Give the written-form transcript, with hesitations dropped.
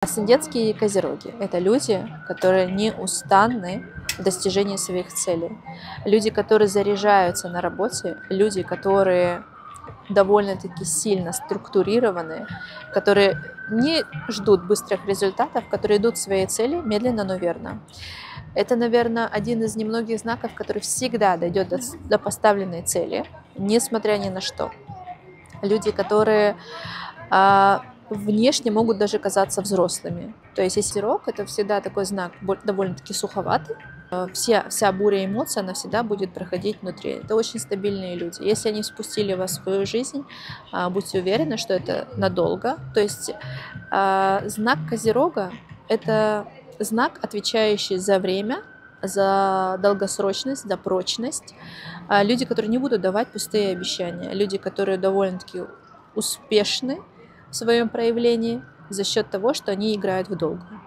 Асцендентские козероги – это люди, которые неустанны в достижении своих целей. Люди, которые заряжаются на работе, люди, которые довольно-таки сильно структурированы, которые не ждут быстрых результатов, которые идут к своей цели медленно, но верно. Это, наверное, один из немногих знаков, который всегда дойдет до поставленной цели, несмотря ни на что. Люди, которые внешне могут даже казаться взрослыми. То есть если рок — это всегда такой знак довольно-таки суховатый, вся буря эмоций, она всегда будет проходить внутри. Это очень стабильные люди. Если они спустили вас в свою жизнь, будьте уверены, что это надолго. То есть знак Козерога — это знак, отвечающий за время, за долгосрочность, за прочность. Люди, которые не будут давать пустые обещания. Люди, которые довольно-таки успешны в своем проявлении за счет того, что они играют в долгую.